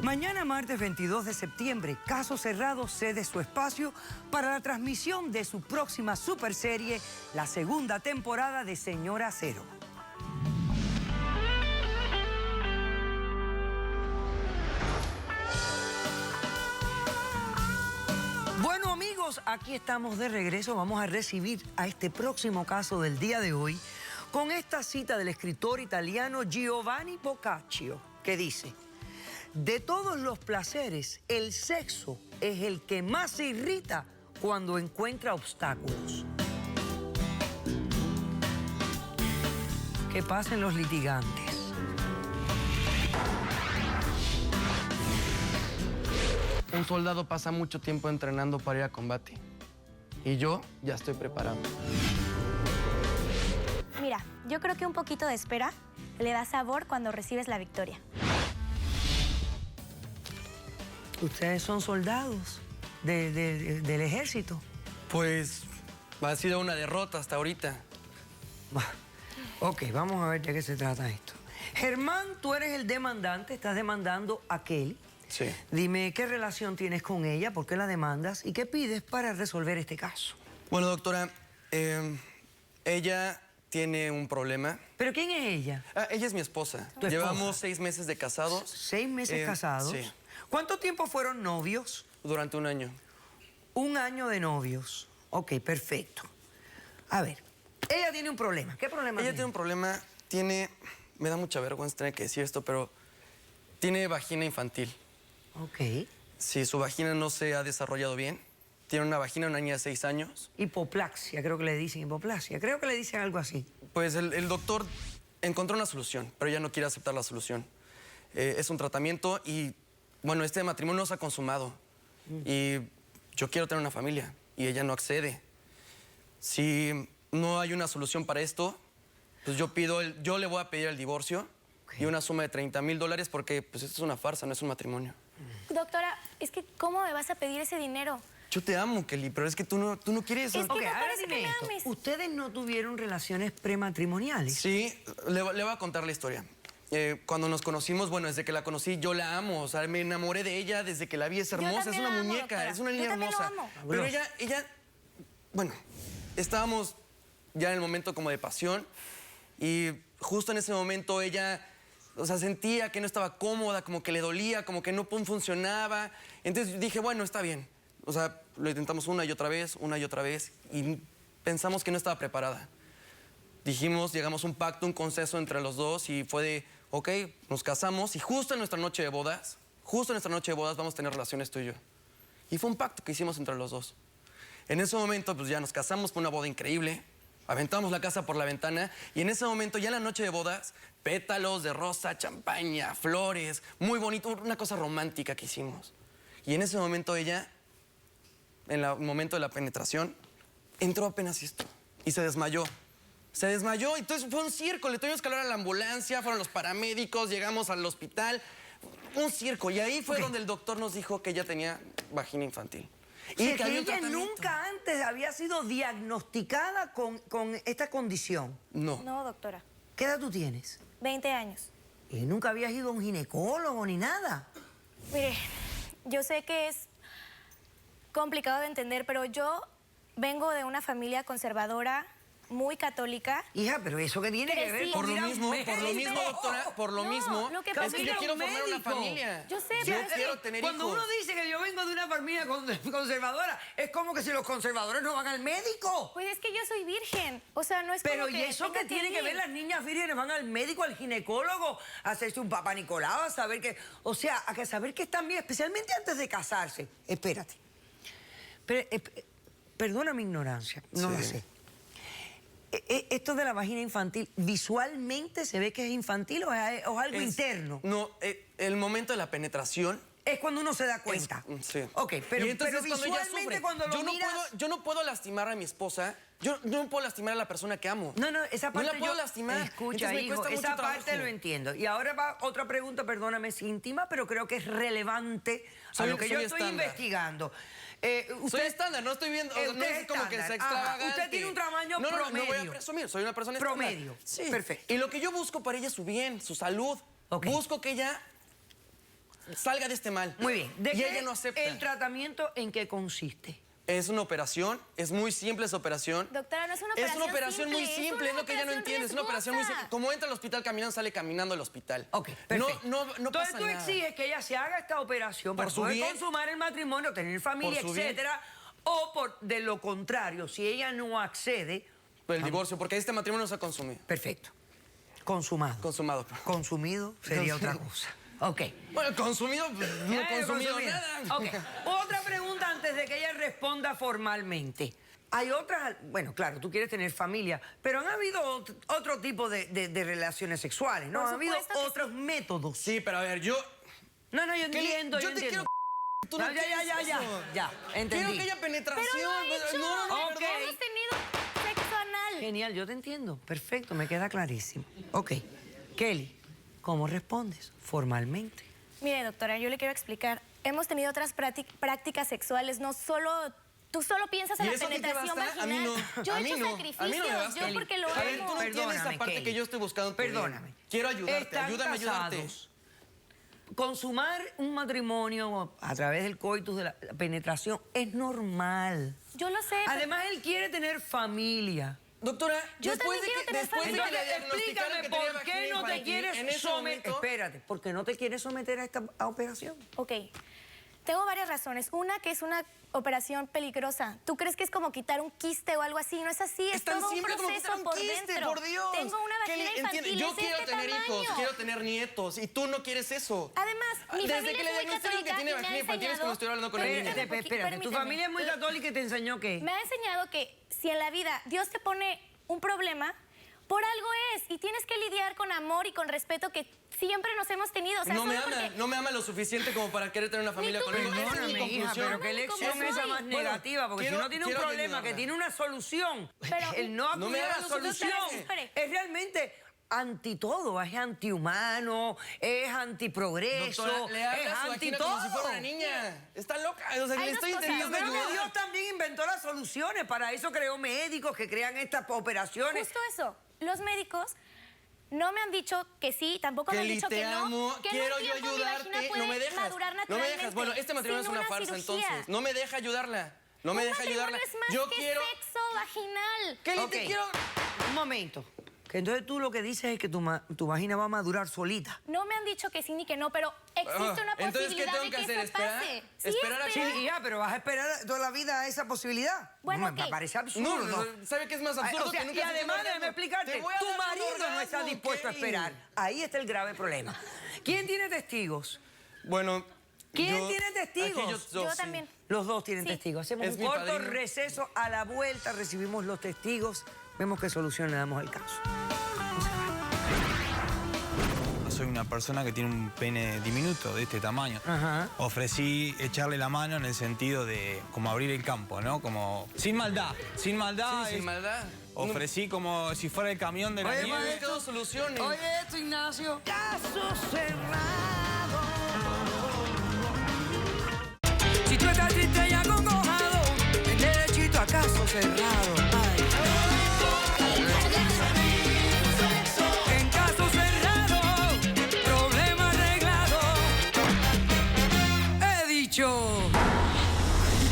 Mañana, martes 22 de septiembre, Caso Cerrado cede su espacio para la transmisión de su próxima superserie, la segunda temporada de Señora Cero. Bueno, amigos, aquí estamos de regreso. Vamos a recibir a este próximo caso del día de hoy con esta cita del escritor italiano Giovanni Boccaccio, que dice: de todos los placeres, el sexo es el que más se irrita cuando encuentra obstáculos. Que pasen los litigantes. Un soldado pasa mucho tiempo entrenando para ir a combate. Y yo ya estoy preparado. Mira, yo creo que un poquito de espera le da sabor cuando recibes la victoria. Ustedes son soldados del ejército. Pues ha sido una derrota hasta ahorita. Ok, vamos a ver de qué se trata esto. Germán, tú eres el demandante, estás demandando a Kelly. Sí. Dime qué relación tienes con ella, por qué la demandas y qué pides para resolver este caso. Bueno, doctora, ella tiene un problema. ¿Pero quién es ella? Ella es mi esposa. ¿Tu esposa? Llevamos 6 meses de casados. 6 meses casados. Sí. ¿Cuánto tiempo fueron novios? Durante 1 año. 1 año de novios. Ok, perfecto. A ver, ella tiene un problema. ¿Qué problema Ella tiene un problema, me da mucha vergüenza tener que decir esto, pero tiene vagina infantil. Ok. Sí, su vagina no se ha desarrollado bien. Tiene una vagina, una niña de 6 años. Hipoplasia, creo que le dicen hipoplasia. Creo que le dicen algo así. Pues el doctor encontró una solución, pero ella no quiere aceptar la solución. Es un tratamiento y, bueno, este matrimonio no se ha consumado. Y yo quiero tener una familia y ella no accede. Si no hay una solución para esto, pues yo le voy a pedir el divorcio y una suma de $30,000 porque pues esto es una farsa, no es un matrimonio. Doctora, es que ¿cómo me vas a pedir ese dinero? Yo te amo, Kelly, pero es que tú no quieres... Es que Ok, no ahora parece dime que me esto. ames. ¿Ustedes no tuvieron relaciones prematrimoniales? Sí, le voy a contar la historia. Cuando nos conocimos, bueno, desde que la conocí, yo la amo. O sea, me enamoré de ella desde que la vi. Es hermosa, es también una la amo, muñeca, doctora. es una niña Yo también hermosa. lo amo. Pero ella, bueno, estábamos ya en el momento como de pasión. Y justo en ese momento ella, o sea, sentía que no estaba cómoda, como que le dolía, como que no funcionaba. Entonces dije, bueno, está bien. O sea, lo intentamos una y otra vez, y pensamos que no estaba preparada. Dijimos, llegamos a un pacto, un consenso entre los dos y fue de, ok, nos casamos y justo en nuestra noche de bodas vamos a tener relaciones tú y yo. Y fue un pacto que hicimos entre los dos. En ese momento, pues ya nos casamos, fue una boda increíble. Aventamos la casa por la ventana y en ese momento, ya en la noche de bodas, pétalos de rosa, champaña, flores, muy bonito, una cosa romántica que hicimos. Y en ese momento ella, en el momento de la penetración, entró apenas esto y se desmayó. Se desmayó, entonces fue un circo, le tuvimos que hablar a la ambulancia, fueron los paramédicos, llegamos al hospital, un circo. Y ahí fue donde el doctor nos dijo que ella tenía vagina infantil. Y que ella nunca antes había sido diagnosticada con esta condición. No. No, doctora. ¿Qué edad tú tienes? 20 años. Y nunca habías ido a un ginecólogo ni nada. Mire, yo sé que es complicado de entender, pero yo vengo de una familia conservadora, muy católica. Hija, pero eso que tiene que ver Por con lo ir a un mismo, médico. doctora, por lo No, mismo, lo que es pasa que es yo que quiero un formar una médico. familia. Yo sé, Yo pero es quiero que tener Cuando hijos. uno dice que yo vengo de una familia conservadora, es como que si los conservadores no van al médico. pues es que yo soy virgen. O sea, no es Pero como ¿y eso tenga qué tiene que ir? ver? Las niñas vírgenes van al médico, al ginecólogo, a hacerse un papá Nicolau, a saber que... O sea, a saber que están bien, especialmente antes de casarse. Espérate. Pero, perdona mi ignorancia, no lo sé. Esto de la vagina infantil, ¿visualmente se ve que es infantil o es algo interno? No, el momento de la penetración... Es cuando uno se da cuenta. Sí. Ok, pero, Y entonces, pero cuando ella visualmente sufre, cuando lo miras... yo no puedo lastimar a mi esposa. Yo no puedo lastimar a la persona que amo. No, esa parte no la puedo yo... lastimar. Escucha, Entonces, me hijo, cuesta mucho esa parte trabajo. lo entiendo. Y ahora va otra pregunta, perdóname, es íntima, pero creo que es relevante a Soy- lo que yo soy estoy estándar. investigando. Soy estándar, no estoy viendo, o sea, no usted es como que sea estándar, ajá. extravagante. Usted tiene un tamaño No voy promedio. a presumir, soy una persona estándar. Promedio. Sí. Perfecto. Y lo que yo busco para ella es su bien, su salud. Ok. Busco que ella salga de este mal. Muy bien. ¿De Y qué ella no acepta. el tratamiento en qué consiste? Es una operación, es muy simple esa operación. Doctora, no es una Es operación una operación muy simple, es lo que ella no entiende. Es una operación muy simple. Como entra al hospital caminando, sale caminando al hospital. Ok, perfecto. No Entonces pasa tú nada. exiges que ella se haga esta operación Por para su poder bien. consumar el matrimonio, tener familia, Por su bien. etcétera. O de lo contrario, si ella no accede... El divorcio, porque este matrimonio no se ha consumido. Perfecto. Consumado. Consumado. Consumido sería otra cosa. Ok. Bueno, consumido, pues, no he consumido nada. Ok. Otra pregunta antes de que ella responda formalmente. Hay otras, bueno, claro, tú quieres tener familia, pero han habido otro tipo de relaciones sexuales, ¿no? Por Han habido supuesto que otros métodos. Sí, pero a ver, yo... No, yo Kelly, entiendo, yo te entiendo. quiero... Tú no No, ya, entendí. Quiero que haya penetración. Pero lo he hecho. No, Ok. Hemos tenido sexo anal. Genial, yo te entiendo. Perfecto, me queda clarísimo. Ok. Kelly, ¿cómo respondes formalmente? Mire, doctora, yo le quiero explicar. Hemos tenido otras prácticas sexuales, no solo... Tú solo piensas en ¿Y la eso a ti te penetración basta? A mí vaginal. no. Yo A he mí hecho no. A sacrificios, mí no me basta. yo porque lo A ver, tú amo. no entiendes esa parte Kelly. que yo estoy buscando en tu vida. Perdóname. Quiero ayudarte, Están ayúdame a ayudarte. casados. Consumar un matrimonio a través del coitus de la penetración es normal. Yo lo sé. pero- Además, él quiere tener familia. Doctora, Yo después también quiero tener después de que familia. le diagnosticaron Explícame que tenía por qué vagina no te infantil, quieres en ese someter. momento... Espérate, ¿por qué no te quieres someter a esta operación? Ok. Tengo varias razones. Una, que es una operación peligrosa. ¿Tú crees que es como quitar un quiste o algo así? No es así, es tan todo un simple como proceso quitar un por quiste, dentro. por Dios. Tengo una Kelly, vagina infantil, entiende, yo es de quiero este tener hijos, tamaño. quiero tener nietos, y tú no quieres eso. Además, mi Desde familia que le es muy diagnosticaron que católica tiene y me ha vagina infantil es cuando estoy hablando con el niño. Espérate. Tu familia es muy católica y te enseñó qué. Me ha enseñado que si en la vida Dios te pone un problema, por algo es. Y tienes que lidiar con amor y con respeto que siempre nos hemos tenido. O sea, No me solo ama, porque- no me ama lo suficiente como para querer tener una familia tú me conmigo. amas Esa es a mi mí. Perdóname, hija, conclusión. pero qué Perdóname lección como esa soy. más negativa, porque si quiero- uno tiene un quiero problema ayudarla. que tiene una solución, Pero- el no No acudir me a la hagas solución espere. es realmente anti todo, es antihumano, es antiprogreso, Doctora, le habla es a su anti vagina todo. como si fuera una niña. Está loca. O sea, Hay le dos estoy cosas. intentando Pero que ayudar. Dios también inventó las soluciones, para eso creó médicos que crean estas operaciones. Justo eso. Los médicos no me han dicho que sí, tampoco me han Kelly, dicho te que no. amo, que en quiero un yo tiempo mi vagina ayudarte. puede No me dejas. madurar No me naturalmente, dejas. Bueno, este matrimonio es sin una una farsa cirugía. entonces. No me deja ayudarla. No me Un deja ayudarla. matrimonio es más Yo que quiero... sexo vaginal. Kelly, Ok. te quiero... Un momento. Que entonces tú lo que dices es que tu vagina va a madurar solita. No me han dicho que sí ni que no, pero existe una Entonces, ¿qué posibilidad tengo de que que hacer? eso ¿Esperar? pase. ¿Esperar a Sí, que- hija, pero vas a esperar toda la vida a esa posibilidad. Bueno, Me ok. parece absurdo. No, ¿sabe qué es más Ay, absurdo? o sea, Que nunca y se además, esté déjame orgasmo. explicarte, Te voy a tu dar un marido no está orgasmo, dispuesto a Kelly. esperar. Ahí está el grave problema. ¿Quién tiene testigos? Bueno, ¿Quién yo- tiene testigos? aquí Yo sí. también. Los dos tienen Sí. testigos. Hacemos Es un mi corto padrino. receso. A la vuelta recibimos los testigos. Vemos qué solución le damos al caso. Soy una persona que tiene un pene diminuto, de este tamaño. Ajá. Ofrecí echarle la mano en el sentido de como abrir el campo, ¿no? Como sin maldad, sin maldad. Sí, sin maldad. Ofrecí como si fuera el camión de la Oye, No he nieve. buscado soluciones. Oye, esto, Ignacio. Caso cerrado. Si tú estás triste y acongojado, ven derechito a caso cerrado.